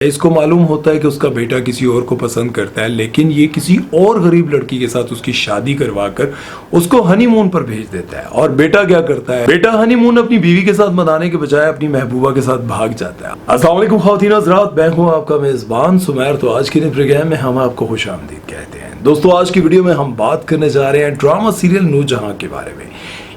इसको मालूम होता है कि उसका बेटा किसी और को पसंद करता है, लेकिन ये किसी और गरीब लड़की के साथ उसकी शादी करवाकर उसको हनीमून पर भेज देता है। और बेटा क्या करता है, बेटा हनीमून अपनी बीवी के साथ मनाने के बजाय अपनी महबूबा के साथ भाग जाता है। अस्सलाम वालेकुम ख़वातीन हज़रात, मैं हूँ आपका मेजबान सुमैर। तो आज के प्रोग्राम में हम आपको खुशामदीद कहते हैं। दोस्तों, आज की वीडियो में हम बात करने जा रहे हैं ड्रामा सीरियल नूरजहां के बारे में।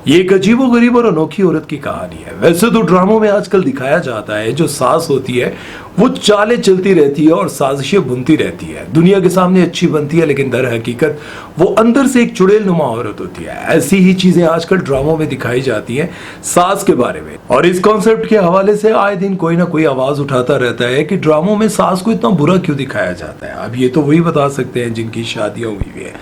ये एक अजीबो गरीब और अनोखी औरत की कहानी है। वैसे तो ड्रामों में आजकल दिखाया जाता है जो सास होती है वो चालें चलती रहती है और साजिशें बुनती रहती है, दुनिया के सामने अच्छी बनती है, लेकिन दर हकीकत वो अंदर से एक चुड़ैल नुमा औरत होती है। ऐसी ही चीजें आजकल ड्रामों में दिखाई जाती हैं सास के बारे में। और इस कॉन्सेप्ट के हवाले से आए दिन कोई ना कोई आवाज उठाता रहता है कि ड्रामों में सास को इतना बुरा क्यों दिखाया जाता है। अब ये तो वही बता सकते हैं जिनकी शादियां हुई है।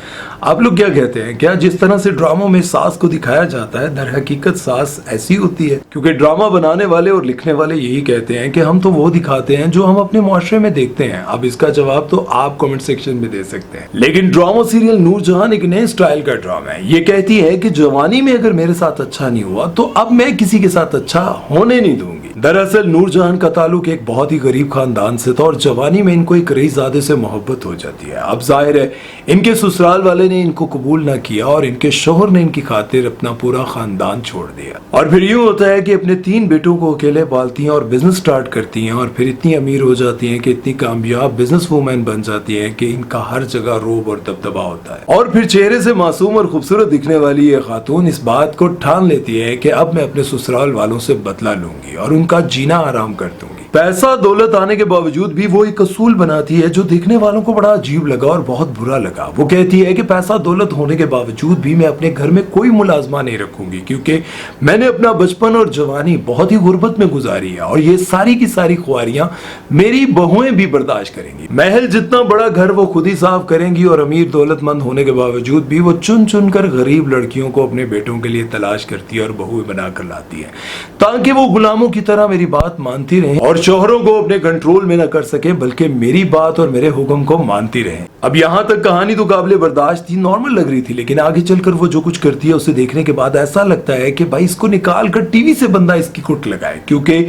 आप लोग क्या कहते हैं, क्या जिस तरह से ड्रामों में सास को दिखाया जाता है दर हकीकत सास ऐसी होती है? क्योंकि ड्रामा बनाने वाले और लिखने वाले यही कहते हैं कि हम तो वो दिखाते हैं जो हम अपने मुआशरे में देखते हैं। अब इसका जवाब तो आप कमेंट सेक्शन में दे सकते हैं। लेकिन ड्रामा सीरियल नूरजहां एक नए स्टाइल का ड्रामा है। ये कहती है कि जवानी में अगर मेरे साथ अच्छा नहीं हुआ तो अब मैं किसी के साथ अच्छा होने नहीं दूंगी। दरअसल नूरजहां का ताल्लुक एक बहुत ही गरीब खानदान से था और जवानी में इनको एक रईसजादे से मोहब्बत हो जाती है। अब जाहिर है इनके ससुराल वाले ने इनको कबूल ना किया और इनके शोहर ने इनकी खातिर अपना पूरा खानदान छोड़ दिया। और फिर यूं होता है कि अपने 3 बेटों को अकेले पालती हैं और बिजनेस स्टार्ट करती हैं और फिर इतनी अमीर हो जाती हैं कि इतनी कामयाब बिजनेस वूमेन बन जाती हैं कि इनका हर जगह रोब और दबदबा होता है। और फिर चेहरे से मासूम और खूबसूरत दिखने वाली ये खातून इस बात को ठान लेती है कि अब मैं अपने ससुराल वालों से बदला लूंगी और उनका जीना आराम कर दूंगी। पैसा दौलत आने के बावजूद भी वो एक असूल बनाती है जो देखने वालों को बड़ा अजीब लगा और बहुत बुरा लगा। वो कहती है कि पैसा दौलत होने के बावजूद भी मैं अपने घर में कोई मुलाजमा नहीं रखूंगी, क्योंकि मैंने अपना बचपन और जवानी बहुत ही गुर्बत में गुजारी है और ये सारी की सारी ख्वारियां मेरी बहुएं भी बर्दाश्त करेंगी। महल जितना बड़ा घर वो खुद ही साफ करेंगी और अमीर दौलतमंद होने के बावजूद भी वो चुन चुन कर गरीब लड़कियों को अपने बेटों के लिए तलाश करती है और बहुएं बनाकर लाती है, ताकि वो गुलामों की तरह मेरी बात मानती रहे और शोहरों को अपने कंट्रोल में न कर सके, बल्कि मेरी बात और मेरे हुक्म को मानती रहे। अब यहाँ तक कहानी तो काबिले बर्दाश्त थी, नॉर्मल लग रही थी, लेकिन आगे चलकर वो जो कुछ करती है उसे देखने के बाद ऐसा लगता है कि भाई इसको निकाल कर टीवी से बंदा इसकी कुट लगाए। क्योंकि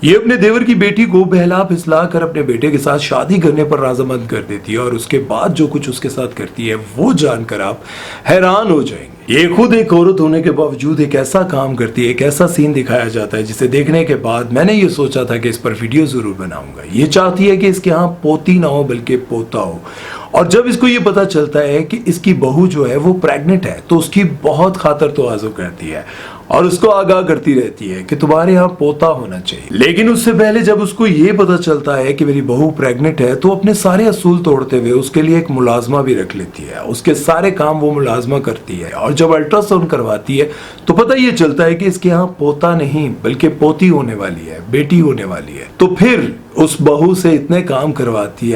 ये अपने देवर की बेटी को बहला फिसला कर अपने बेटे के साथ शादी करने पर राज़ामंद कर देती है और उसके बाद जो कुछ उसके साथ करती है वो जानकर आप हैरान हो जाएंगे। ये खुद एक औरत होने के बावजूद एक ऐसा काम करती है, एक ऐसा सीन दिखाया जाता है जिसे देखने के बाद मैंने ये सोचा था कि इस पर वीडियो जरूर बनाऊंगा। ये चाहती है कि इसके यहाँ पोती ना हो बल्कि पोता हो। और जब इसको ये पता चलता है कि इसकी बहू जो है वो प्रेग्नेंट है तो उसकी बहुत खातर तवाज़ो करती है और उसको आगाह करती रहती है कि तुम्हारे यहाँ पोता होना चाहिए। लेकिन उससे पहले जब उसको ये पता चलता है कि मेरी बहू प्रेग्नेंट है तो अपने सारे असूल तोड़ते हुए उसके लिए एक मुलाजमा भी रख लेती है। उसके सारे काम वो मुलाजमा करती है और जब अल्ट्रासाउंड करवाती है तो पता ये चलता है कि इसके यहाँ पोता नहीं बल्कि पोती होने वाली है, बेटी होने वाली है। तो फिर उस बहू से इतने काम करवाती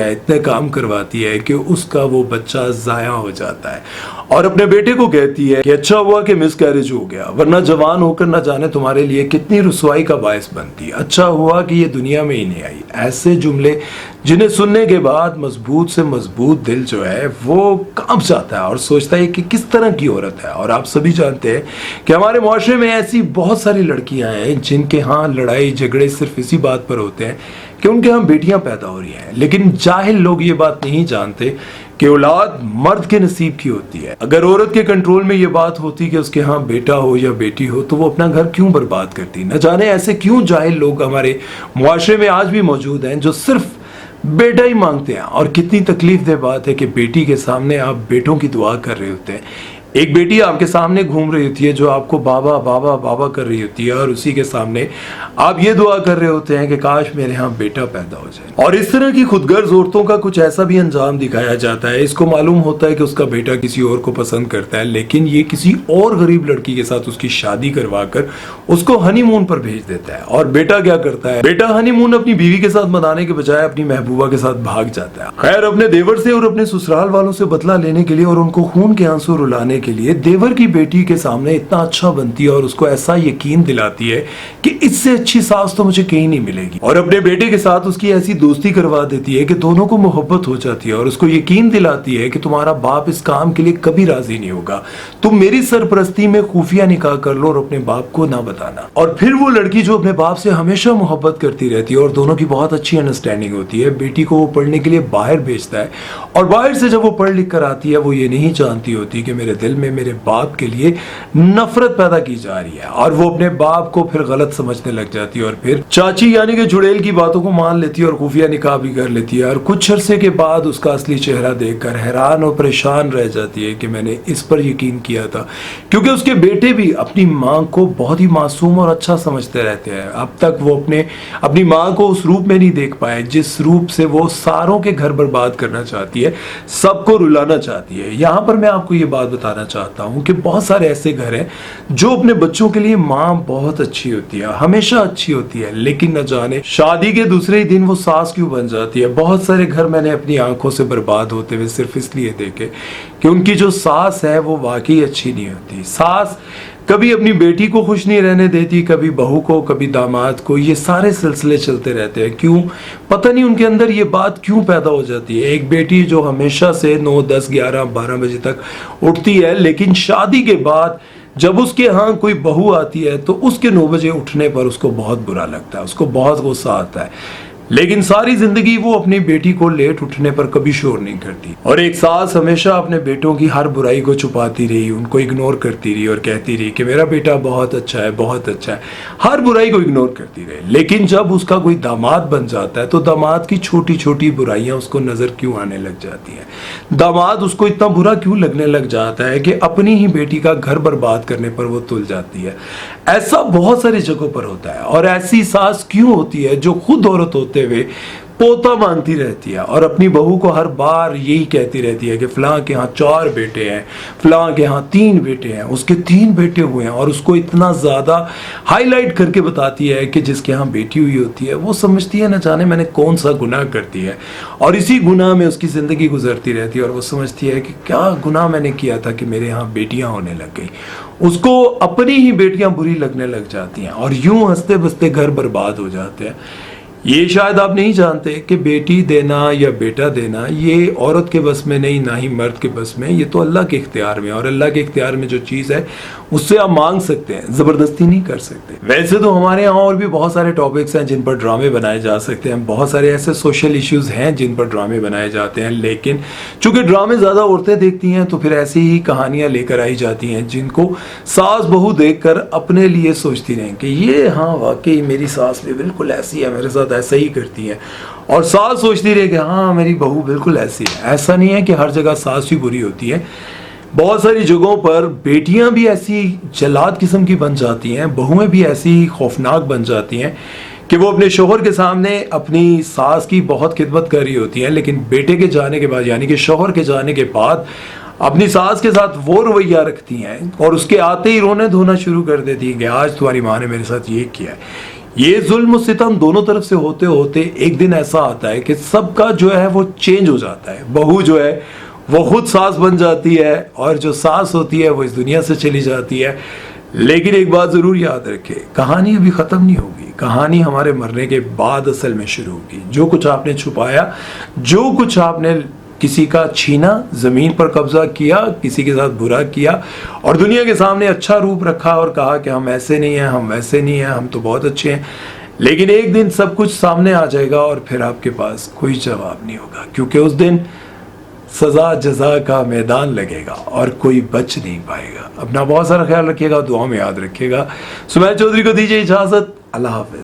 है कि उसका वो बच्चा जाया हो जाता है और अपने बेटे को कहती है कि अच्छा हुआ कि मिसकैरेज हो गया, वरना जवान होकर न जाने तुम्हारे लिए कितनी रुसवाई का बायस बनती। अच्छा हुआ कि ये दुनिया में ही नहीं आई। ऐसे जुमले जिन्हें सुनने के बाद मजबूत से मजबूत दिल जो है वो कांप जाता है और सोचता है कि किस तरह की औरत है। और आप सभी जानते हैं कि हमारे मुआशरे में ऐसी बहुत सारी लड़कियां हैं जिनके यहाँ लड़ाई झगड़े सिर्फ इसी बात पर होते हैं कि उनके यहाँ बेटियां पैदा हो रही हैं। लेकिन जाहिल लोग ये बात नहीं जानते कि औलाद मर्द के नसीब की होती है। अगर औरत के कंट्रोल में ये बात होती कि उसके यहाँ बेटा हो या बेटी हो तो वो अपना घर क्यों बर्बाद करती। न जाने ऐसे क्यों जाहिल लोग हमारे मुआशरे में आज भी मौजूद हैं जो सिर्फ बेटा ही मांगते हैं। और कितनी तकलीफ दे बात है कि बेटी के सामने आप बेटों की दुआ कर रहे होते हैं। एक बेटी आपके सामने घूम रही होती है जो आपको बाबा बाबा बाबा कर रही होती है और उसी के सामने आप ये दुआ कर रहे होते हैं कि काश मेरे यहाँ बेटा पैदा हो जाए। और इस तरह की खुदगर्ज औरतों का कुछ ऐसा भी अंजाम दिखाया जाता है। इसको मालूम होता है कि उसका बेटा किसी और को पसंद करता है, लेकिन ये किसी और गरीब लड़की के साथ उसकी शादी करवाकर उसको हनीमून पर भेज देता है। और बेटा क्या करता है, बेटा हनीमून अपनी बीवी के साथ मनाने के बजाय अपनी महबूबा के साथ भाग जाता है। खैर अपने देवर से और अपने ससुराल वालों से बदला लेने के लिए और उनको खून के आंसू रुलाने के लिए देवर की बेटी के सामने इतना अच्छा बनती है और उसको ऐसा यकीन दिलाती है कि इससे अच्छी सास तो मुझे कहीं नहीं मिलेगी, और अपने बेटे के साथ उसकी ऐसी दोस्ती करवा देती है कि दोनों को मोहब्बत हो जाती है और उसको यकीन दिलाती है कि तुम्हारा बाप इस काम के लिए कभी राजी नहीं होगा, तुम मेरी सरपरस्ती में खुफिया निकाह कर लो और अपने बाप को ना बताना। और फिर वो लड़की जो अपने बाप से हमेशा मोहब्बत करती रहती है और दोनों की बहुत अच्छी अंडरस्टैंडिंग होती है, बेटी को वो पढ़ने के लिए बाहर भेजता है और बाहर से जब वो पढ़ लिख कर आती है वो ये नहीं जानती होती कि मेरे दिल में मेरे बाप के लिए नफरत पैदा की जा रही है, और वो अपने बाप को फिर गलत समझने लग जाती है और फिर चाची यानी कि चुड़ैल की बातों को मान लेती है और खुफिया निकाह भी कर लेती है। और कुछ अरसे के बाद उसका असली चेहरा देखकर हैरान और परेशान रह जाती है कि मैंने इस पर यकीन किया था, क्योंकि उसके बेटे भी अपनी माँ को बहुत ही मासूम और अच्छा समझते रहते हैं। अब तक वो अपनी माँ को उस रूप में नहीं देख पाए जिस रूप से वो सारों के घर बर्बाद करना चाहती है, सबको रुलाना चाहती है। यहाँ पर मैं आपको ये बात बताना चाहता हूँ कि बहुत सारे ऐसे घर हैं जो अपने बच्चों के लिए माँ बहुत अच्छी होती है, हमेशा अच्छी होती है, लेकिन न जाने शादी के दूसरे ही दिन वो सास क्यों बन जाती है। बहुत सारे घर मैंने अपनी आंखों से बर्बाद होते हुए सिर्फ इसलिए देखे कि उनकी जो सास है वो वाकई अच्छी नहीं होती। सास कभी अपनी बेटी को खुश नहीं रहने देती, कभी बहू को, कभी दामाद को, ये सारे सिलसिले चलते रहते हैं। क्यों, पता नहीं उनके अंदर ये बात क्यों पैदा हो जाती है। एक बेटी जो हमेशा से 9, 10, 11, 12 बजे तक उठती है, लेकिन शादी के बाद जब उसके यहाँ कोई बहू आती है तो उसके 9 बजे उठने पर उसको बहुत बुरा लगता है, उसको बहुत गुस्सा आता है, लेकिन सारी जिंदगी वो अपनी बेटी को लेट उठने पर कभी शोर नहीं करती। और एक सास हमेशा अपने बेटों की हर बुराई को छुपाती रही, उनको इग्नोर करती रही और कहती रही कि मेरा बेटा बहुत अच्छा है, बहुत अच्छा है, हर बुराई को इग्नोर करती रही। लेकिन जब उसका कोई दामाद बन जाता है तो दामाद की छोटी छोटी बुराइयां उसको नजर क्यों आने लग जाती है, दामाद उसको इतना बुरा क्यों लगने लग जाता है कि अपनी ही बेटी का घर बर्बाद करने पर वो तुल जाती है। ऐसा बहुत सारी जगहों पर होता है। और ऐसी सास क्यों होती है जो खुद औरत होते हुए पोता मानती रहती है और अपनी बहू को हर बार यही कहती रहती है कि फलां के यहाँ 4 बेटे हैं, फलां के यहाँ 3 बेटे हैं, उसके 3 बेटे हुए हैं, और उसको इतना ज़्यादा हाईलाइट करके बताती है कि जिसके यहाँ बेटी हुई होती है वो समझती है न जाने मैंने कौन सा गुनाह करती है, और इसी गुनाह में उसकी ज़िंदगी गुजरती रहती है और वो समझती है कि क्या गुनाह मैंने किया था कि मेरे यहाँ बेटियाँ होने लग गई। उसको अपनी ही बेटियाँ बुरी लगने लग जाती हैं और यूं हंसते बसते घर बर्बाद हो जाते हैं। ये शायद आप नहीं जानते कि बेटी देना या बेटा देना ये औरत के बस में नहीं, ना ही मर्द के बस में, ये तो अल्लाह के इख्तियार में, और अल्लाह के इख्तियार में जो चीज़ है उससे आप मांग सकते हैं, ज़बरदस्ती नहीं कर सकते। वैसे तो हमारे यहाँ और भी बहुत सारे टॉपिक्स हैं जिन पर ड्रामे बनाए जा सकते हैं, बहुत सारे ऐसे सोशल इश्यूज हैं जिन पर ड्रामे बनाए जाते हैं, लेकिन चूंकि ड्रामे ज़्यादा औरतें देखती हैं तो फिर ऐसी ही कहानियाँ लेकर आई जाती हैं जिनको सास बहू देखकर अपने लिए सोचती रहें कि ये हाँ वाकई मेरी सास भी बिल्कुल ऐसी है, मेरे साथ ऐसा ही करती है, और सास सोचती रहे कि हाँ मेरी बहू बिल्कुल ऐसी है। ऐसा नहीं है कि हर जगह सास ही बुरी होती है, बहुत सारी जगहों पर बेटियां भी ऐसी जलाद किस्म की बन जाती हैं, बहुएं भी ऐसी खौफनाक बन जाती हैं कि वो अपने शोहर के सामने अपनी सास की बहुत खिदमत कर रही होती हैं, लेकिन बेटे के जाने के बाद यानी कि शोहर के जाने के बाद अपनी सास के साथ वो रवैया रखती हैं और उसके आते ही रोने धोना शुरू कर देती हैं कि आज तुम्हारी माँ ने मेरे साथ ये किया है। ये जुल्म सितम दोनों तरफ से होते होते एक दिन ऐसा आता है कि सबका जो है वो चेंज हो जाता है। बहू जो है वो खुद सास बन जाती है और जो सास होती है वो इस दुनिया से चली जाती है। लेकिन एक बात ज़रूर याद रखें, कहानी अभी ख़त्म नहीं होगी, कहानी हमारे मरने के बाद असल में शुरू होगी। जो कुछ आपने छुपाया, जो कुछ आपने किसी का छीना, ज़मीन पर कब्जा किया, किसी के साथ बुरा किया और दुनिया के सामने अच्छा रूप रखा और कहा कि हम ऐसे नहीं हैं, हम वैसे नहीं हैं, हम तो बहुत अच्छे हैं, लेकिन एक दिन सब कुछ सामने आ जाएगा और फिर आपके पास कोई जवाब नहीं होगा, क्योंकि उस दिन सजा जजा का मैदान लगेगा और कोई बच नहीं पाएगा। अपना बहुत सारा ख्याल रखिएगा, दुआ में याद रखिएगा। सुमैर चौधरी को दीजिए इजाज़त। अल्लाह हाफ़िज़।